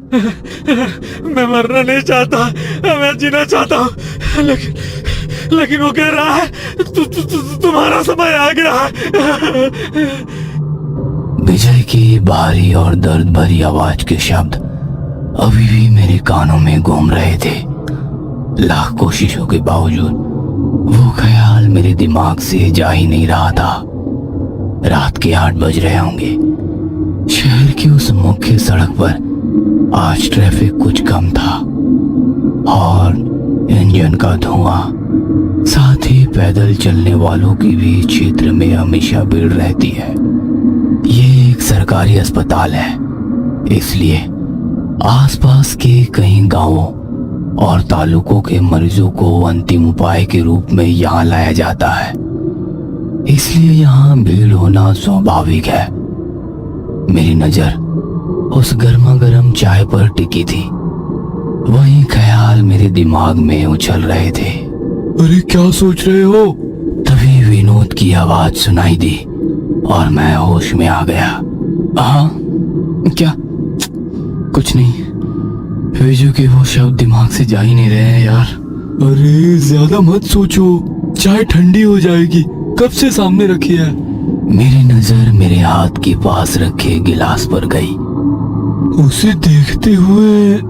मैं मरना नहीं चाहता, मैं जीना चाहता हूँ, लेकिन वो कह रहा है तुम्हारा समय आ गया है। विजय की भारी और दर्द भरी आवाज के शब्द अभी भी मेरे कानों में घूम रहे थे। लाख कोशिशों के बावजूद वो ख्याल मेरे दिमाग से जा ही नहीं रहा था। रात के 8 बज रहे होंगे। शहर की उस मुख्य सड़क पर आज ट्रैफिक कुछ कम था और इंजन का धुआं, साथ ही पैदल चलने वालों की भी क्षेत्र में हमेशा भीड़ रहती है। ये एक सरकारी अस्पताल है, इसलिए आसपास के कई गांवों और तालुकों के मरीजों को अंतिम उपाय के रूप में यहाँ लाया जाता है, इसलिए यहाँ भीड़ होना स्वाभाविक है। मेरी नजर उस गर्मा गर्म चाय पर टिकी थी। वही ख्याल मेरे दिमाग में उछल रहे थे। अरे क्या सोच रहे हो? तभी विनोद की आवाज सुनाई दी और मैं होश में आ गया। हाँ, क्या? कुछ नहीं। विजू के वो शब्द दिमाग से जा ही नहीं रहे हैं यार। अरे ज्यादा मत सोचो, चाय ठंडी हो जाएगी। कब से सामने रखी है? मेरी नजर मेरे हाथ के पास रखे गिलास पर गई। उसे देखते हुए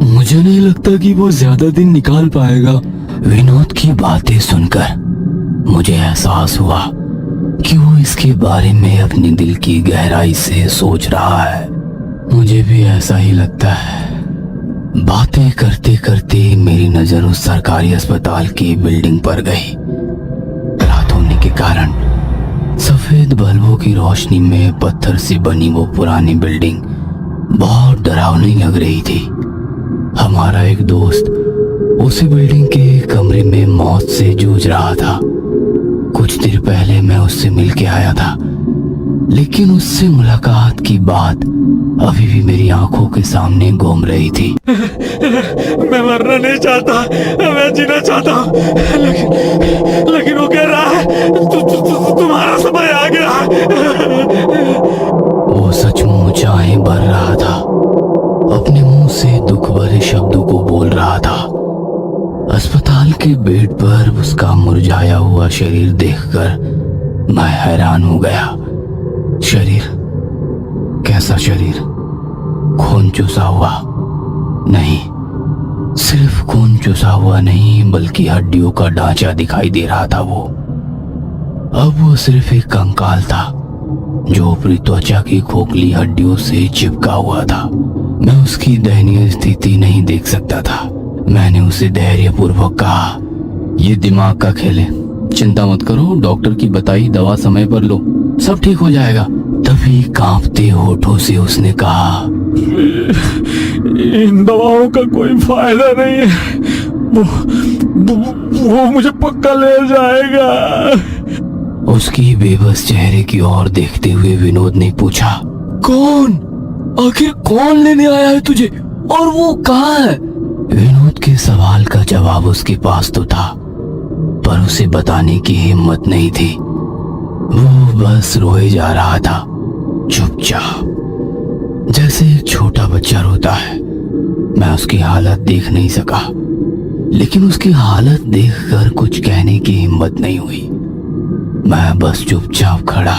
मुझे नहीं लगता कि वो ज्यादा दिन निकाल पाएगा। विनोद की बातें सुनकर मुझे एहसास हुआ कि वो इसके बारे में अपने दिल की गहराई से सोच रहा है। मुझे भी ऐसा ही लगता है। बातें करते करते मेरी नजर उस सरकारी अस्पताल की बिल्डिंग पर गई। रात होने के कारण सफेद बल्बों की रोशनी में पत्थर से बनी वो पुरानी बिल्डिंग बहुत डरावनी लग रही थी। हमारा एक दोस्त उसी बिल्डिंग के कमरे में मौत से जूझ रहा था। कुछ देर पहले मैं उससे मिल के आया था, लेकिन उससे मुलाकात की बात अभी भी मेरी आंखों के सामने घूम रही थी। मैं मरना नहीं चाहता, मैं जीना चाहता हूँ, लेकिन वो कह रहा है तुम्हारा समय आ गया है। वो सचमुच आंखें भर रहा था, अपने मुंह से दुख भरे शब्दों को बोल रहा था। अस्पताल के बेड पर उसका मुरझाया हुआ शरीर देखकर मैं हैरान हो गया। शरीर? कैसा शरीर? खून चूसा हुआ? नहीं, सिर्फ खून चूसा हुआ नहीं, बल्कि हड्डियों का ढांचा दिखाई दे रहा था। अब वो सिर्फ एक कंकाल था जो ऊपरी त्वचा की खोखली हड्डियों से चिपका हुआ था। मैं उसकी दयनीय स्थिति नहीं देख सकता था। मैंने उसे धैर्यपूर्वक कहा, ये दिमाग का खेल है, चिंता मत करो, डॉक्टर की बताई दवा समय पर लो, सब ठीक हो जाएगा। तभी कांपते होठों से उसने कहा, इन दवाओं का कोई फायदा नहीं है, वो मुझे पक्का ले जाएगा। उसकी बेबस चेहरे की ओर देखते हुए विनोद ने पूछा, कौन? आखिर कौन लेने आया है तुझे, और वो कहाँ है? विनोद के सवाल का जवाब उसके पास तो था, पर उसे बताने की हिम्मत नहीं थी। वो बस रोए जा रहा था, चुपचाप, जैसे एक छोटा बच्चा रोता है। मैं उसकी हालत देख नहीं सका, लेकिन उसकी हालत देखकर कुछ कहने की हिम्मत नहीं हुई। मैं बस चुपचाप खड़ा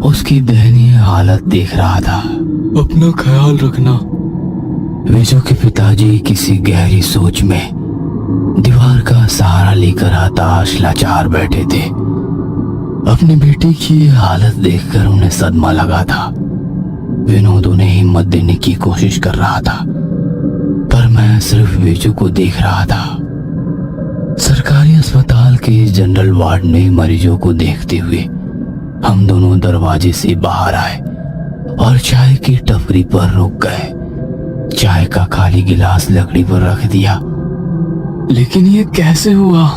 उसकी दयनीय हालत देख रहा था। अपना ख्याल रखना। विजू के पिताजी किसी गहरी सोच में दीवार का सहारा लेकर हताश लाचार बैठे थे। अपनी बेटी की हालत देखकर उन्हें सदमा लगा था। विनोद उन्हें हिम्मत देने की कोशिश कर रहा था, पर मैं सिर्फ विजू को देख रहा था। सरकारी अस्पताल के जनरल वार्ड में मरीजों को देखते हुए हम दोनों दरवाजे से बाहर आए और चाय की टपरी पर रुक गए। चाय का खाली गिलास लकड़ी पर रख दिया। लेकिन ये कैसे हुआ?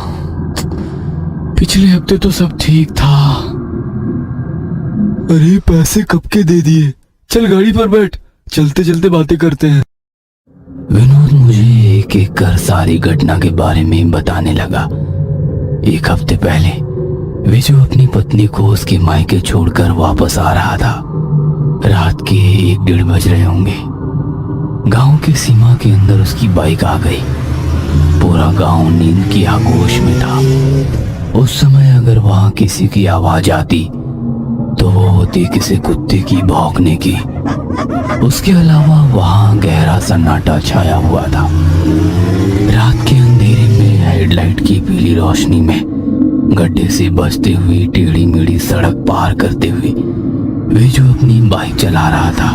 पिछले हफ्ते तो सब ठीक था। अरे पैसे कब के दे दिए? चल गाड़ी पर बैठ, चलते चलते बातें करते हैं। विनोद मुझे एक एक कर सारी घटना के बारे में बताने लगा। एक हफ्ते पहले विजू अपनी पत्नी को उसके मायके छोड़कर वापस आ रहा था। रात के 1-1:30 बज रहे होंगे। गांव की सीमा के अंदर उसकी बाइक आ गई। पूरा गांव नींद की आगोश में था। उस समय अगर वहां किसी की आवाज आती तो वो होती किसी कुत्ते की भौंकने की। उसके अलावा वहां गहरा सन्नाटा छाया हुआ था। रात के अंधेरे में हेडलाइट की पीली रोशनी में गड्ढे से बचते हुए टेढ़ी मेढ़ी सड़क पार करते हुए वे जो अपनी बाइक चला रहा था,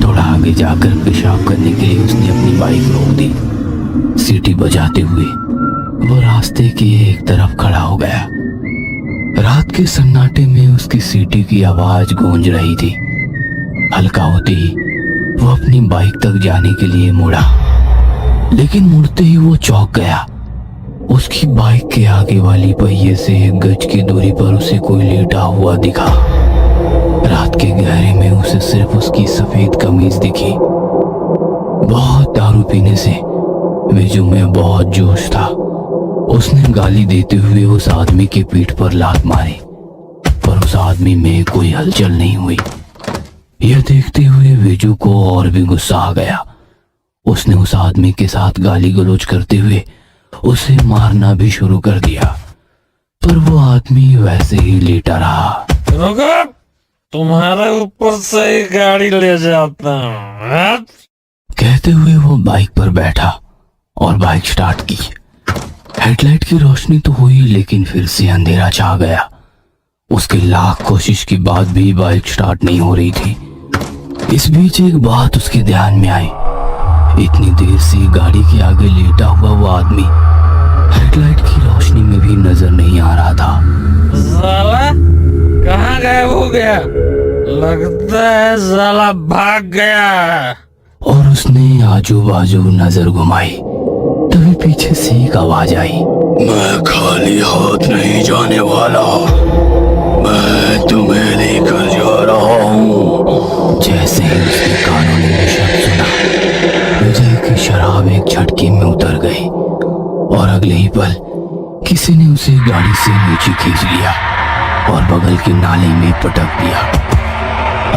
थोड़ा आगे जाकर पेशाब करने के लिए उसने अपनी बाइक रोक दी। सीटी बजाते हुए वो रास्ते के एक तरफ खड़ा हो गया। रात के सन्नाटे में उसकी सीटी की आवाज गूंज रही थी। हल्का होते ही वो अपनी बाइक तक जाने के लिए मुड़ा, लेकिन मुड़ते ही वो चौंक गया। उसकी बाइक के आगे वाली पहिए से 1 गज की दूरी पर उसे कोई लेटा हुआ दिखा। रात के गहरे में उसे सिर्फ उसकी सफेद कमीज दिखी। बहुत दारू पीने से वेजू में बहुत जोश था। उसने गाली देते हुए उस आदमी के पीठ पर लात मारी, पर उस आदमी में कोई हलचल नहीं हुई। यह देखते हुए वेजू को और भी गुस्सा आ गया। उसने उस आदमी के साथ गाली गलौज करते हुए उसे मारना भी शुरू कर दिया, पर वो आदमी वैसे ही लेटा रहा। रुको, तुम्हारे ऊपर से ही गाड़ी ले जाता हूँ। कहते हुए वो बाइक पर बैठा और बाइक स्टार्ट की। हेडलाइट की रोशनी तो हुई, लेकिन फिर से अंधेरा छा गया। उसकी लाख कोशिश के बाद भी बाइक स्टार्ट नहीं हो रही थी। इस बीच एक बात उसके ध्यान में आई। इतनी देर से गाड़ी के आगे लेटा हुआ वो आदमी हेडलाइट की रोशनी में भी नजर नहीं आ रहा था। साला कहाँ गायब हो गया? लगता है साला भाग गया है। और उसने आजू बाजू नजर घुमाई, तभी पीछे से एक आवाज आई। मैं खाली हाथ नहीं जाने वाला, मैं तुम्हें लेकर जा रहा हूँ। जैसे ही उसके कानों ने ये शब्द सुना, विजय की शराब एक झटके में उतर गई और अगले ही पल किसी ने उसे गाड़ी से नीचे खींच लिया और बगल के नाले में पटक दिया।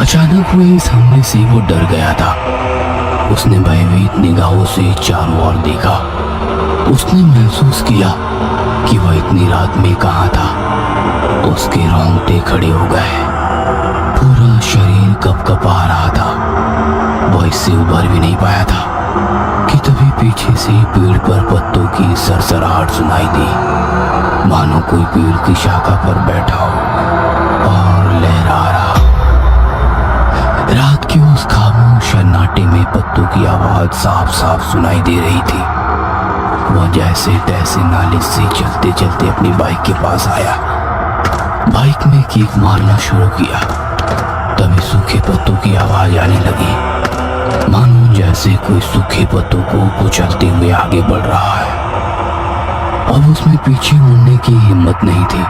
अचानक हुए इस हमले से वो डर गया था। उसने भयभीत निगाहों से चारों ओर देखा। उसने महसूस किया कि वह इतनी रात में कहाँ था। उसके रोंगटे खड़े हो गए, पूरा शरीर कपकपा रहा था। वह इससे उबर भी नहीं पाया था कि तभी पीछे से पेड़ पर पत्तों की सरसराहट सुनाई दी, मानो कोई पेड़ की शाखा पर बैठा हो और लहरा रहा। रात के उस खामोश सन्नाटे में पत्तों की आवाज साफ साफ सुनाई दे रही थी। वह जैसे तैसे नाले से चलते चलते अपनी बाइक के पास आया। बाइक में किक मारना शुरू किया, तभी सूखे पत्तों की आवाज आने लगी, मानो जैसे कोई सूखे पत्तों को कुचलते हुए आगे बढ़ रहा है। अब उसमें पीछे मुड़ने की हिम्मत नहीं थी,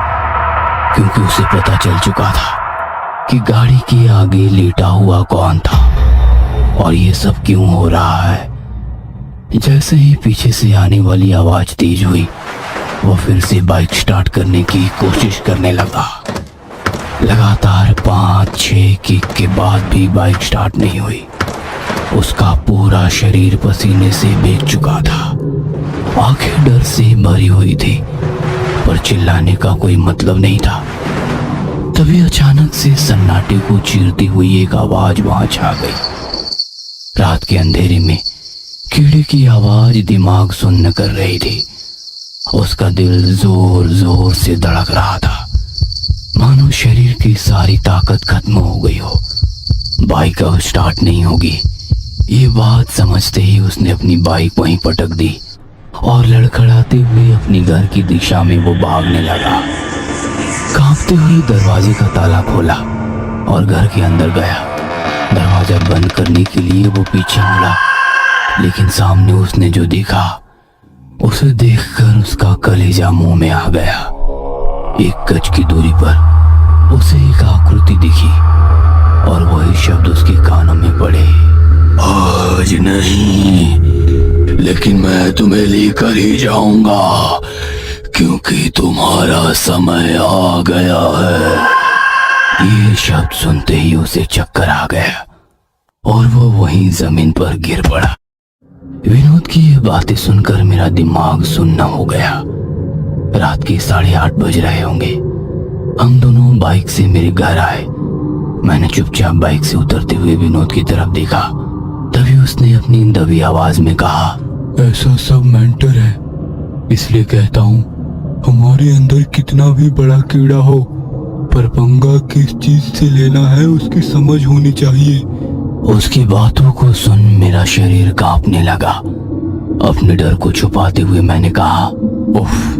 क्योंकि उसे पता चल चुका था कि गाड़ी के आगे लेटा हुआ कौन था और ये सब क्यों हो रहा है। जैसे ही पीछे से आने वाली आवाज तेज हुई, वो फिर से बाइक स्टार्ट करने की कोशिश करने लगा। लगातार 5-6 किक के बाद भी बाइक स्टार्ट नहीं हुई। उसका पूरा शरीर पसीने से भीग चुका था। आंखें डर से भरी हुई थी, पर चिल्लाने का कोई मतलब नहीं था। तभी अचानक से सन्नाटे को चीरती हुई एक आवाज वहां छा गई। रात के अंधेरे में कीड़े की आवाज दिमाग सुन्न कर रही थी। उसका दिल जोर जोर से धड़क रहा था, मानो शरीर की सारी ताकत खत्म हो गई हो। बाइक अब स्टार्ट नहीं होगी, ये बात समझते ही उसने अपनी बाइक वहीं पटक दी और लड़खड़ाते हुए अपनी घर की दिशा में वो भागने लगा। कांपते हुए दरवाजे का ताला खोला और घर के अंदर गया। दरवाजा बंद करने के लिए वो पीछे मुड़ा, लेकिन सामने उसने जो देखा, उसे देखकर उसका कलेजा मुंह में आ गया। 1 गज की दूरी पर उसे एक आकृति दिखी और वही शब्द उसके कानों में पड़े। आज नहीं, लेकिन मैं तुम्हें लेकर ही जाऊंगा, क्योंकि तुम्हारा समय आ गया है। ये शब्द सुनते ही उसे चक्कर आ गया। और वो वहीं जमीन पर गिर पड़ा। विनोद की ये बातें सुनकर मेरा दिमाग सुन्न हो गया। रात के 8:30 बज रहे होंगे। हम दोनों बाइक से मेरे घर आए। मैंने चुपचाप बाइक से उतरते हुए विनोद की तरफ देखा। तभी उसने अपनी दबी आवाज में कहा, ऐसा सब मेंटर है, इसलिए कहता हूँ हमारे अंदर कितना भी बड़ा कीड़ा हो, पर पंगा किस चीज से लेना है उसकी समझ होनी चाहिए। उसकी बातों को सुन मेरा शरीर कांपने लगा। अपने डर को छुपाते हुए मैंने कहा, उफ,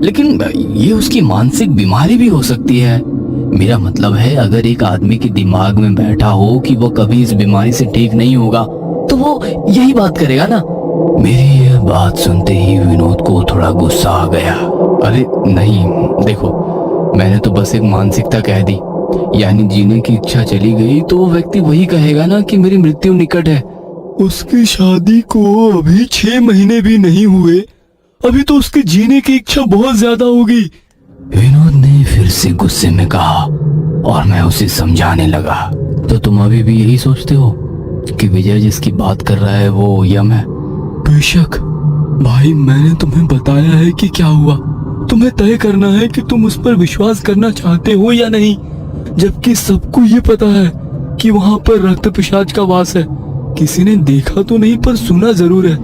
लेकिन ये उसकी मानसिक बीमारी भी हो सकती है। मेरा मतलब है, अगर एक आदमी के दिमाग में बैठा हो कि वो कभी इस बीमारी से ठीक नहीं होगा, तो वो यही बात करेगा ना। मेरी यह बात सुनते ही विनोद को थोड़ा गुस्सा आ गया। अरे नहीं, देखो, मैंने तो बस एक मानसिकता कह दी, यानी जीने की इच्छा चली गई तो वो व्यक्ति वही कहेगा ना कि मेरी मृत्यु निकट है। उसकी शादी को अभी 6 महीने भी नहीं हुए, अभी तो उसके जीने की इच्छा बहुत ज्यादा होगी। विनोद ने फिर से गुस्से में कहा और मैं उसे समझाने लगा। तो तुम अभी भी यही सोचते हो कि विजय जिसकी बात कर रहा है वो यम है? बेशक भाई, मैंने तुम्हें बताया है कि क्या हुआ। तुम्हें तय करना है कि तुम उस पर विश्वास करना चाहते हो या नहीं, जबकि सबको ये पता है कि वहाँ पर रक्त पिशाच का वास है। किसी ने देखा तो नहीं, पर सुना जरूर है।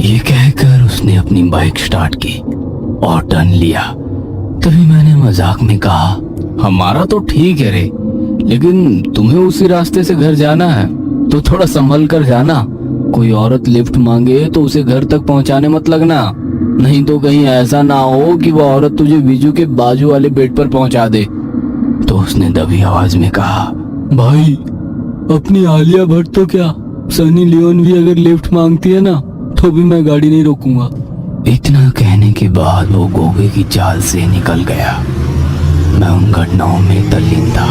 ये कहकर उसने अपनी बाइक स्टार्ट की और टर्न लिया। तभी मैंने मजाक में कहा, हमारा तो ठीक है रे, लेकिन तुम्हें उसी रास्ते से घर जाना है तो थोड़ा संभल कर जाना। कोई औरत लिफ्ट मांगे तो उसे घर तक पहुंचाने मत लगना, नहीं तो कहीं ऐसा ना हो कि वो औरत तुझे बीजू के बाजू वाले बेड पर पहुंचा दे। तो उसने दबी आवाज में कहा, भाई, अपनी आलिया भट्ट तो क्या, सनी लियोन भी अगर लिफ्ट मांगती है ना तो भी मैं गाड़ी नहीं रोकूंगा। इतना कहने के बाद वो गोगे की चाल से निकल गया। मैं उन घटनाओं में तल्लीन था।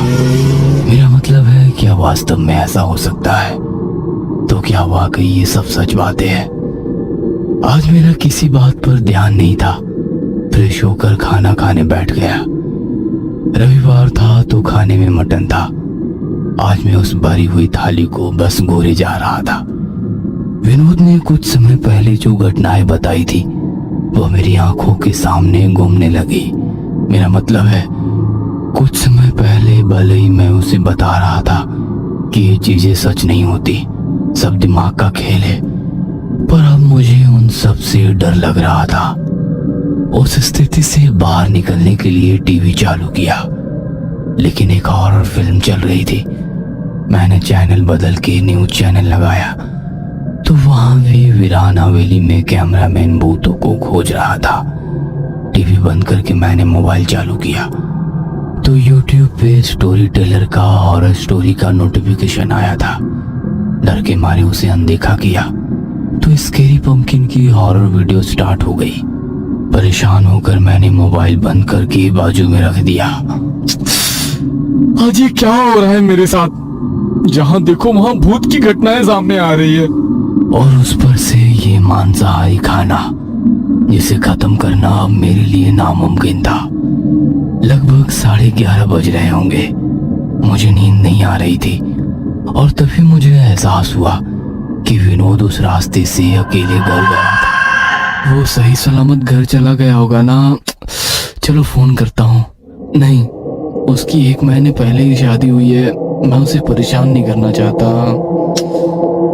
मेरा मतलब है, क्या वास्तव में ऐसा हो सकता है? तो क्या वाकई ये सब सच बातें हैं? आज मेरा किसी बात पर ध्यान नहीं था। फ्रेश होकर खाना खाने बैठ गया। रविवार था तो खाने में मटन था। आज मैं उस भरी हुई थाली को बस गोरे जा रहा था। विनोद ने कुछ समय पहले जो घटनाएं बताई थी वो मेरी आंखों के सामने घूमने लगी। मेरा मतलब है, कुछ समय पहले भले ही मैं उसे बता रहा था कि ये चीजें सच नहीं होती, सब दिमाग का खेल है, पर अब मुझे उन सब से डर लग रहा था। उस स्थिति से बाहर निकलने के लिए टीवी चालू किया, लेकिन एक हॉरर फिल्म चल रही थी। मैंने चैनल बदल के न्यूज चैनल लगाया तो वहां भी वीरान हवेली में कैमरामैन भूतों को खोज रहा था। टीवी बंद करके मैंने मोबाइल चालू किया तो यूट्यूब पे स्टोरी टेलर का हॉरर स्टोरी का नोटिफिकेशन आया था। डर के मारे उसे अनदेखा किया तो स्केरी पंपकिन की हॉरर वीडियो स्टार्ट हो गई। परेशान होकर मैंने मोबाइल बंद करके बाजू में रख दिया। आज ये क्या हो रहा है मेरे साथ? जहाँ देखो वहाँ भूत की घटनाएं सामने आ रही है। और उस पर से ये मांसाहारी खाना, जिसे खत्म करना अब मेरे लिए नामुमकिन था। लगभग 11:30 बज रहे होंगे। मुझे नींद नहीं आ रही थी और तभी मुझे एहसास हुआ कि विनोद उस रास्ते से अकेले घर गया था। वो सही सलामत घर चला गया होगा ना? चलो फोन करता हूँ। नहीं, उसकी 1 महीने पहले ही शादी हुई है, मैं उसे परेशान नहीं करना चाहता।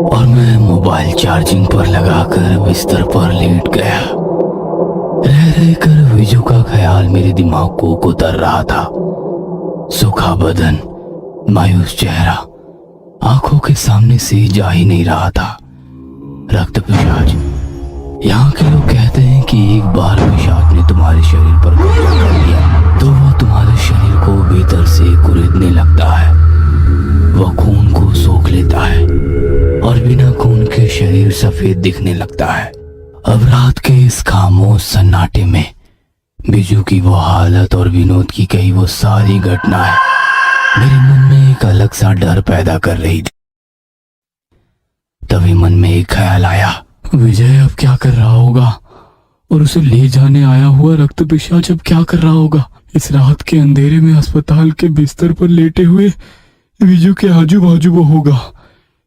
और मैं मोबाइल चार्जिंग पर लगाकर बिस्तर पर लेट गया। रह रहकर विजू का ख्याल मेरे दिमाग को कुतर रहा था। सूखा बदन, मायूस चेहरा आंखों के सामने से जा ही नहीं रहा था। रक्त पिशाच, यहाँ के लोग कहते हैं कि एक बार पिशाच ने तुम्हारे शरीर पर कब्जा कर लिया तो वो तुम्हारे शरीर को भीतर से कुरेदने लगता है। वो खून को सोख लेता है और बिना खून के शरीर सफेद दिखने लगता है। अब रात के इस खामोश सन्नाटे में बिजू की वो हालत और विनोद की कही वो सारी घटनाएं मेरे मन में एक अलग सा डर पैदा कर रही थी। तभी मन में एक ख्याल आया, विजय अब क्या कर रहा होगा? और उसे ले जाने आया हुआ रक्त पिशाच अब क्या कर रहा होगा? इस रात के अंधेरे में अस्पताल के बिस्तर पर लेटे हुए विजू के आजू बाजू वो होगा।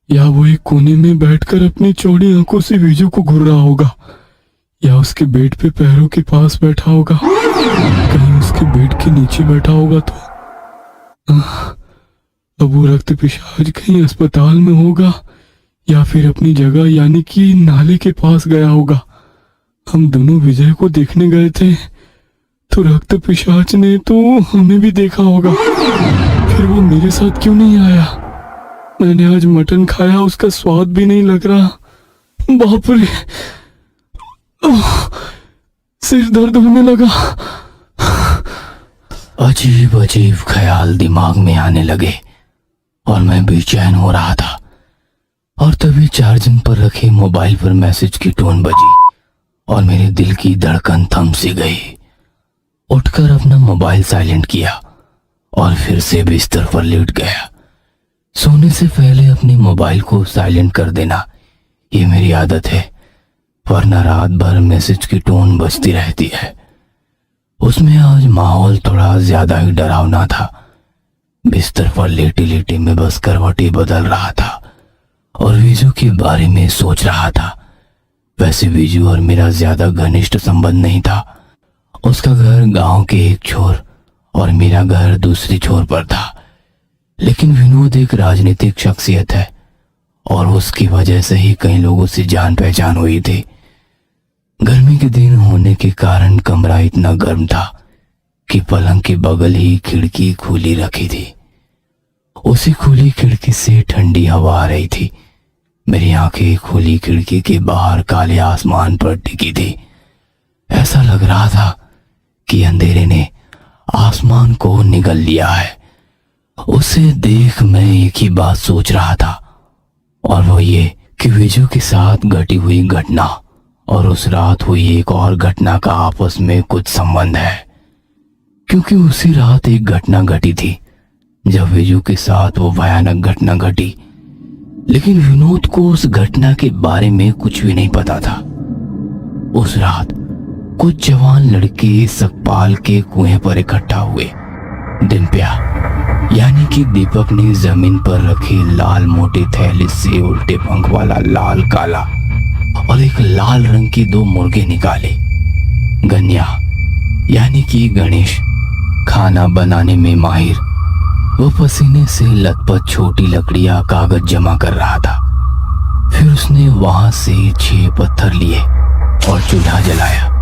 या वो एक कोने में बैठकर अपनी चौड़ी आंखों से विजू को घूर रहा होगा, या उसके बेड पे पैरों के पास बैठा होगा, कहीं उसके बेड के नीचे बैठा होगा तो अब वो रक्त पिशाच कहीं अस्पताल में होगा या फिर अपनी जगह यानी कि नाले के पास गया होगा। हम दोनों विजय को देखने गए थे तो रक्त पिशाच ने तो हमें भी देखा होगा, फिर वो मेरे साथ क्यों नहीं आया? मैंने आज मटन खाया, उसका स्वाद भी नहीं लग रहा। बाप रे, सिर दर्द होने लगा। अजीब अजीब ख्याल दिमाग में आने लगे और मैं बेचैन हो रहा था। और तभी चार्जिंग पर रखे मोबाइल पर मैसेज की टोन बजी और मेरे दिल की धड़कन थम सी गई। उठकर अपना मोबाइल साइलेंट किया और फिर से बिस्तर पर लेट गया। सोने से पहले अपने मोबाइल को साइलेंट कर देना ये मेरी आदत है, वरना रात भर मैसेज की टोन बजती रहती है। उसमें आज माहौल थोड़ा ज्यादा ही डरावना था। बिस्तर पर लेटे लेटे मैं बस करवटें बदल रहा था और विजू के बारे में सोच रहा था। वैसे विजू और मेरा ज्यादा घनिष्ठ संबंध नहीं था। उसका घर गांव के एक छोर और मेरा घर दूसरी छोर पर था, लेकिन विनोद एक राजनीतिक शख्सियत है और उसकी वजह से ही कई लोगों से जान पहचान हुई थी। गर्मी के दिन होने के कारण कमरा इतना गर्म था कि पलंग के बगल ही खिड़की खुली रखी थी। उसी खुली खिड़की से ठंडी हवा आ रही थी। मेरी आंखें खुली खिड़की के बाहर काले आसमान पर टिकी थी। ऐसा लग रहा था कि अंधेरे ने आसमान को निगल लिया है। उसे देख मैं एक ही बात सोच रहा था और वो ये कि विजू के साथ घटी हुई घटना और उस रात हुई एक और घटना का आपस में कुछ संबंध है, क्योंकि उसी रात एक घटना घटी थी जब विजू के साथ वो भयानक घटना घटी, लेकिन विनोद को उस घटना के बारे में कुछ भी नहीं पता था। उस रात कुछ जवान लड़के सकपाल के कुएं पर इकट्ठा हुए। दिम्प्या यानी कि दीपक ने जमीन पर रखे लाल मोटे थैले से उल्टे पंख वाला लाल काला और एक लाल रंग की 2 मुर्गे निकाले। गन्या यानी कि गणेश खाना बनाने में माहिर, वो पसीने से लथपथ छोटी लकड़ियां कागज जमा कर रहा था। फिर उसने वहां से 6 पत्थर लिए और चूल्हा जलाया।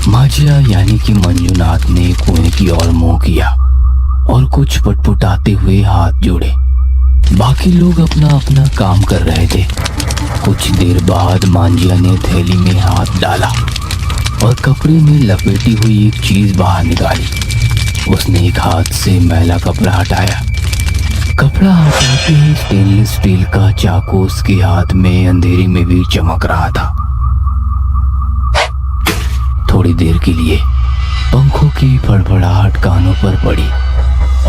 माजिया यानी कि मंजूनाथ ने कुएं की ओर मुंह किया और कुछ पटपटाते हुए हाथ जोड़े। बाकी लोग अपना अपना काम कर रहे थे। कुछ देर बाद मांजिया ने थैली में हाथ डाला और कपड़े में लपेटी हुई एक चीज बाहर निकाली। उसने एक हाथ से मैला कपड़ा हटाया। कपड़ा हटाते ही स्टेनलेस स्टील का चाकू उसके हाथ में अंधेरे में भी चमक रहा था। थोड़ी देर के लिए पंखों की फड़फड़ाहट कानों पर पड़ी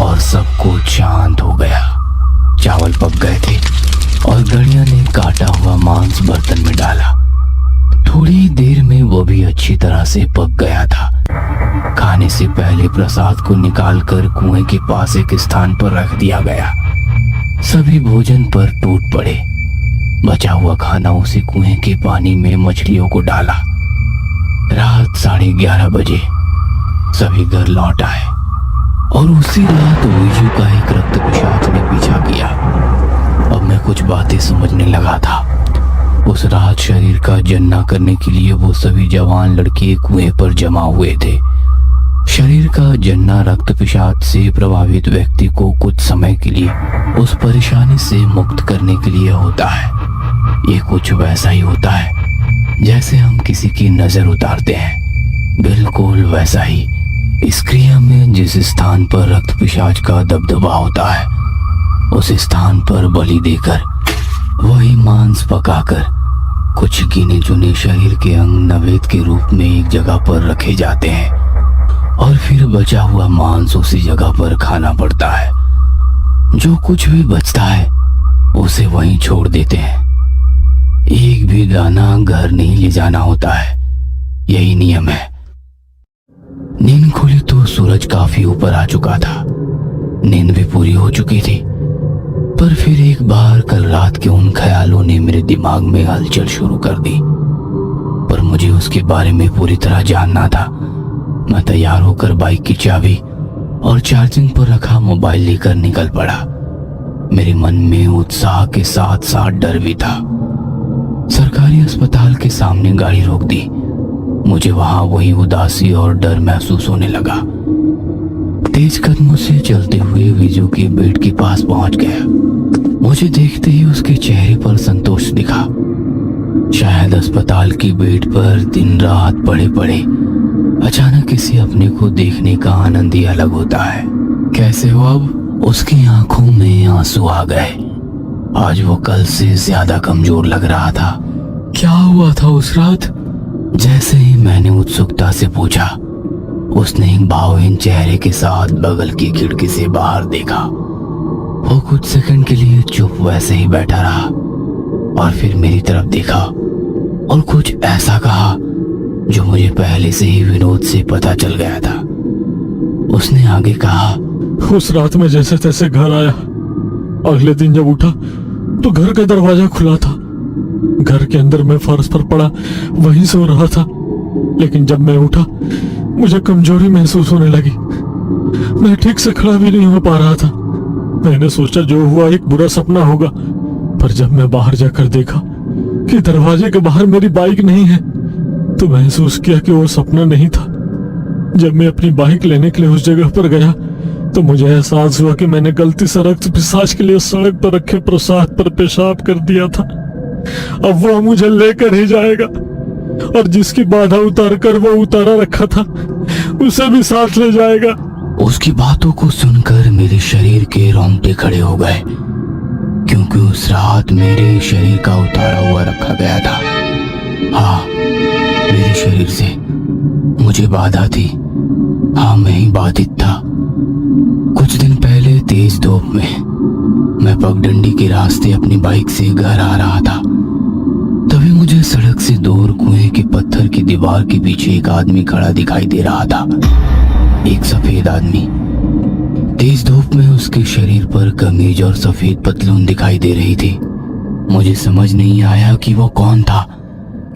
और सब कुछ शांत हो गया। चावल पक गए थे और गड़िया ने काटा हुआ मांस बर्तन में डाला। थोड़ी देर में वो भी अच्छी तरह से पक गया था। खाने से पहले प्रसाद को निकालकर कुएं के पास एक स्थान पर रख दिया गया। सभी भोजन पर टूट पड़े। बचा हुआ खाना उसी कुएं के पानी में मछलियों को डाला। रात 11:30 बजे सभी घर लौट आए और उसी रात विजू का एक रक्त पिशाच ने पीछा किया। अब मैं कुछ बातें समझने लगा था। उस रात शरीर का जन्ना करने के लिए वो सभी जवान लड़के कुएं पर जमा हुए थे। शरीर का जन्ना रक्त पिशाच से प्रभावित व्यक्ति को कुछ समय के लिए उस परेशानी से मुक्त करने के लिए होता है। ये कुछ वैसा ही होता है जैसे हम किसी की नजर उतारते हैं, बिल्कुल वैसा ही। इस क्रिया में जिस स्थान पर रक्त पिशाच का दबदबा होता है उस स्थान पर बलि देकर वही मांस पकाकर कुछ गिने चुने शरीर के अंग नवेद के रूप में एक जगह पर रखे जाते हैं और फिर बचा हुआ मांस उसी जगह पर खाना पड़ता है। जो कुछ भी बचता है उसे वहीं छोड़ देते हैं। एक भी दाना घर नहीं ले जाना होता है, यही नियम है। नींद खुली तो सूरज काफी ऊपर आ चुका था। नींद भी पूरी हो चुकी थी। पर फिर एक बार कल रात के उन ख्यालों ने मेरे दिमाग में हलचल शुरू कर दी। पर मुझे उसके बारे में पूरी तरह जानना था। मैं तैयार होकर बाइक की चाबी और चार्जिंग पर रखा मोबाइल लेकर निकल पड़ा। मेरे मन में उत्साह के साथ साथ डर भी था। सरकारी अस्पताल के सामने गाड़ी रोक दी। मुझे वहां वही उदासी और डर महसूस होने लगा। तेज कदमों से चलते हुए विजू के बेड के पास पहुंच गया। मुझे देखते ही उसके चेहरे पर संतोष दिखा। शायद अस्पताल की बेड पर दिन रात पड़े पड़े अचानक किसी अपने को देखने का आनंद ही अलग होता है। कैसे हो अब? उसकी आंखों में आंसू आ गए। आज वो कल से ज्यादा कमजोर लग रहा था। क्या हुआ था उस रात? जैसे ही मैंने उत्सुकता से पूछा, उसने एक भावहीन चेहरे के साथ बगल की खिड़की से बाहर देखा। वो कुछ सेकंड के लिए चुप वैसे ही बैठा रहा और फिर मेरी तरफ देखा और कुछ ऐसा कहा जो मुझे पहले से ही विनोद से पता चल गया था। उसने आगे कहा, उस रात में जैसे तैसे घर आया। अगले दिन जब उठा तो घर का दरवाजा खुला था। घर के अंदर मैं फर्श पर पड़ा वहीं सो रहा था। लेकिन जब मैं उठा मुझे कमजोरी महसूस होने लगी। मैं ठीक से खड़ा भी नहीं हो पा रहा था। मैंने सोचा जो हुआ एक बुरा सपना होगा। पर जब मैं बाहर जाकर देखा कि दरवाजे के बाहर मेरी बाइक नहीं है तो महसूस किया कि वो सपना नहीं था। जब मैं अपनी बाइक लेने के लिए उस जगह पर गया तो मुझे एहसास हुआ कि मैंने गलती से रक्त पिशाच के लिए सड़क पर रखे प्रसाद पर पेशाब कर दिया था। अब वो मुझे लेकर ही जाएगा और जिसकी बाधा उतार कर वो उतारा रखा था उसे भी साथ ले जाएगा। उसकी बातों को सुनकर मेरे शरीर के रोंगटे खड़े हो गए, क्योंकि उस रात मेरे शरीर का उतारा हुआ रखा गया था। हाँ, मेरे शरीर से मुझे बाधा थी। हाँ, मैं ही बाधित था। कुछ दिन पहले तेज धूप में मैं पगडंडी के रास्ते अपनी बाइक से घर आ रहा था। तभी मुझे सड़क से दूर कुएं के पत्थर की दीवार के पीछे एक आदमी खड़ा दिखाई दे रहा था। एक सफेद आदमी। तेज धूप में उसके शरीर पर कमीज और सफेद पतलून दिखाई दे रही थी। मुझे समझ नहीं आया कि वो कौन था,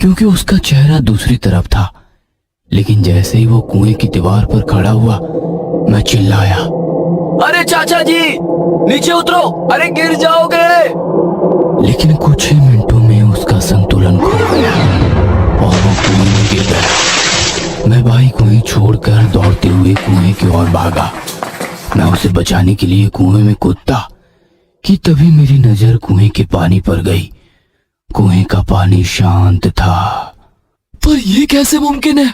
क्योंकि उसका चेहरा दूसरी तरफ था। लेकिन जैसे ही वो कुएं की दीवार पर खड़ा हुआ, मैं चिल्लाया, अरे चाचा जी, नीचे उतरो, अरे गिर जाओगे। लेकिन कुछ ही मिनटों में उसका संतुलन खो गया और वो कुएं में गिर गया। मैं बाइक वहीं छोड़कर दौड़ते हुए कुएं की ओर भागा। मैं उसे बचाने के लिए कुएं में कूदता कि तभी मेरी नजर कुएं के पानी पर गई। कुएं का पानी शांत था। पर ये कैसे मुमकिन है?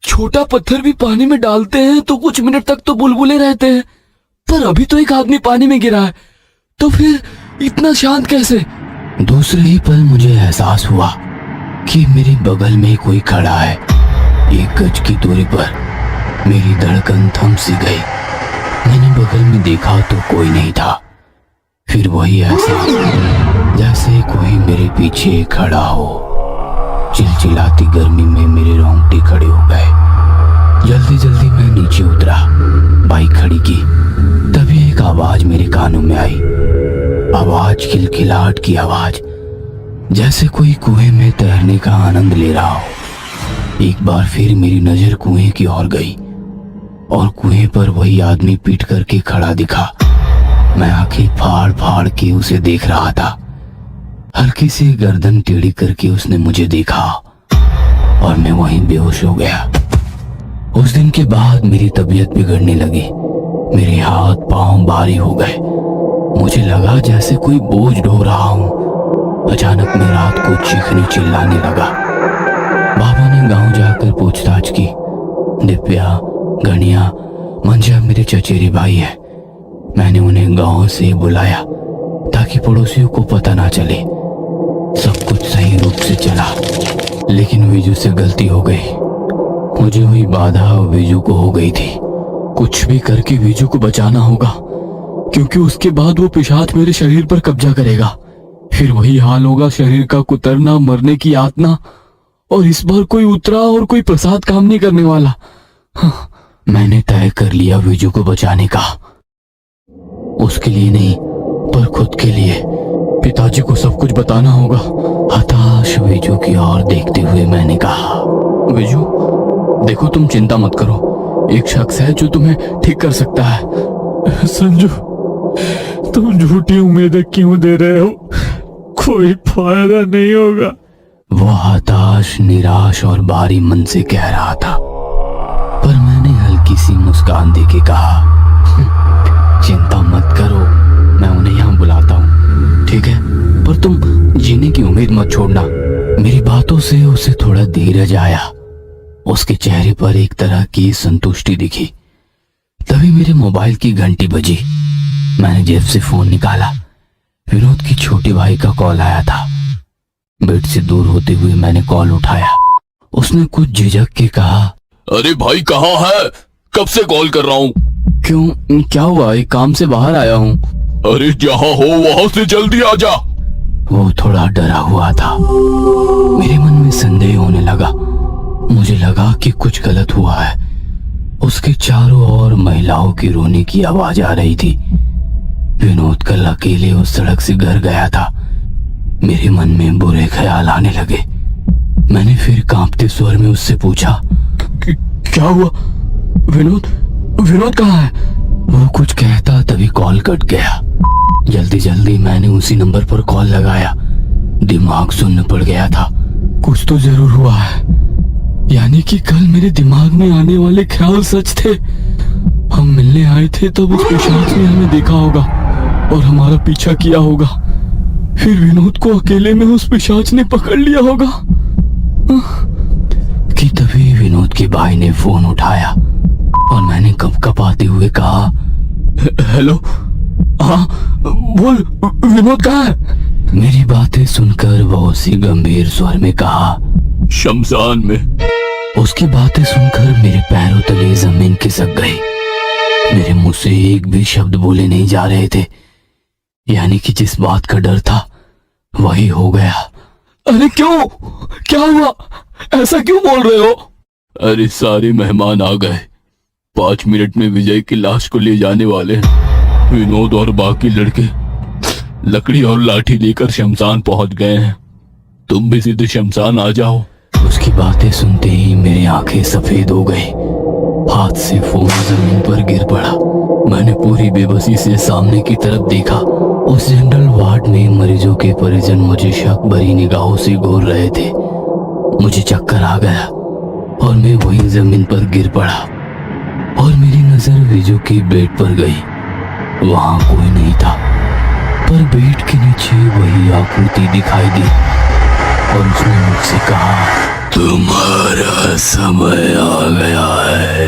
छोटा पत्थर भी पानी में डालते हैं तो कुछ मिनट तक तो बुलबुले रहते हैं, पर अभी तो एक आदमी पानी में गिरा है, तो फिर इतना शांत कैसे? दूसरे ही पल मुझे एहसास हुआ कि मेरे बगल में कोई खड़ा है। 1 गज की दूरी पर। मेरी धड़कन थम सी गई। मैंने बगल में देखा तो कोई नहीं था। फिर वही एहसास जैसे कोई मेरे पीछे खड़ा हो। चिलचिलाती गर्मी में मेरे रोंगटे खड़े हो गए। जल्दी जल्दी मैं नीचे उतरा, बाइक खड़ी की। तभी एक आवाज मेरे कानों में आई। आवाज खिलखिलाहट की आवाज, जैसे कोई कुएं में तैरने का आनंद ले रहा हो। एक बार फिर मेरी नजर कुएं की ओर गई और कुएं पर वही आदमी पीट करके खड़ा दिखा। मैं आंखें फाड़ फाड़ के उसे देख रहा था। हल्की सी गर्दन टेढ़ी करके उसने मुझे देखा और मैं वहीं बेहोश हो गया। उस दिन के बाद मेरी तबीयत बिगड़ने लगी। मेरे हाथ पांव भारी हो गए। मुझे लगा जैसे कोई बोझ ढो रहा हूं। अचानक मैं रात को चीखने चिल्लाने लगा। बाबा ने गांव जाकर पूछताछ की। दिव्या, गणिया, मंजा मेरे चचेरे भाई है। मैंने उन्हें गांव से बुलाया ताकि पड़ोसियों को पता ना चले। सब कुछ सही रूप से चला, लेकिन विजू से गलती हो गई। मुझे हुई बाधा विजू को हो गई थी। कुछ भी करके विजू को बचाना होगा, क्योंकि उसके बाद वो पिशाच मेरे शरीर पर कब्जा करेगा। फिर वही हाल होगा, शरीर का कुतरना, मरने की यातना। और इस बार कोई उतरा और कोई प्रसाद काम नहीं करने वाला। मैंने तय कर लिया विजू को बचाने का। उसके लिए नहीं, पर और खुद के लिए। पिताजी को सब कुछ बताना होगा। हताश विजू की ओर देखते हुए मैंने कहा, विजू देखो, तुम चिंता मत करो, एक शख्स है जो तुम्हें ठीक कर सकता है। संजू, तुम झूठी उम्मीदें क्यों दे रहे हो? कोई फायदा नहीं होगा। वो हताश, निराश और भारी मन से कह रहा था, पर मैंने हल्की सी मुस्कान देके कहा, चिंता मत करो, मैं उन्हें यहाँ बुलाता हूँ, ठीक है? पर तुम जीने की उम्मीद मत छोड़ना। मेरी बातों से उसे थोड़ा धीरज आया। उसके चेहरे पर एक तरह की संतुष्टि दिखी। तभी मेरे मोबाइल की घंटी बजी। मैंने जेब से फोन निकाला। विनोद की छोटे भाई का कॉल आया था। बेड से दूर होते हुए मैंने कॉल उठाया। उसने कुछ झिझक के कहा, अरे भाई कहाँ है? कब से कॉल कर रहा हूँ। क्यों, क्या हुआ? एक काम से बाहर आया हूँ। अरे जहाँ हो वहां से जल्दी आ जा। वो थोड़ा डरा हुआ था। मेरे मन में संदेह होने लगा। मुझे लगा कि कुछ गलत हुआ है। उसके चारों ओर महिलाओं की रोने की आवाज आ रही थी। विनोद कल अकेले उस सड़क से घर गया था। मेरे मन में बुरे ख्याल आने लगे। मैंने फिर कांपते स्वर में उससे पूछा, क्या हुआ? विनोद कहाँ है? वो कुछ कहता तभी कॉल कट गया। जल्दी जल्दी मैंने उसी नंबर पर कॉल लगाया। दिमाग सुन्न पड़ गया था। कुछ तो जरूर हुआ है। यानी कि कल मेरे दिमाग में आने वाले ख्याल सच थे। हम मिलने आए थे तब उस पिशाच ने हमें देखा होगा और हमारा पीछा किया होगा। फिर विनोद को अकेले में उस पिशाच ने पकड़ लिया होगा। कि तभी विनोद के भाई ने फोन उठाया और मैंने कपकपाते हुए कहा, हेलो, हाँ बोल, विनोद कहाँ है? मेरी बातें सुनकर वो उसी गंभीर स्वर में कहा, शमशान में। उसकी बातें सुनकर मेरे पैरों तले जमीन खिसक गई। मेरे मुंह से एक भी शब्द बोले नहीं जा रहे थे। यानी कि जिस बात का डर था वही हो गया। अरे क्यों? क्या हुआ? ऐसा क्यों बोल रहे हो? अरे सारे मेहमान आ गए। 5 मिनट में विजय की लाश को ले जाने वाले हैं। विनोद और बाकी लड़के लकड़ी और लाठी लेकर शमशान पहुंच गए हैं। तुम भी सीधे शमशान आ जाओ। उसकी बातें सुनते ही मेरी आंखें सफेद हो गई। हाथ से फोन जमीन पर गिर पड़ा। मैंने पूरी बेबसी से सामने की तरफ देखा। उस जनरल वार्ड में मरीजों के परिजन मुझे शक भरी निगाहों से घूर रहे थे। मुझे चक्कर आ गया और मैं वहीं जमीन पर गिर पड़ा और मेरी नजर विजू के बेड पर गई। वहां कोई नहीं था, पर बेड के नीचे वही आकृति दिखाई दी और उसने मुझसे कहा, तुम्हारा समय आ गया है।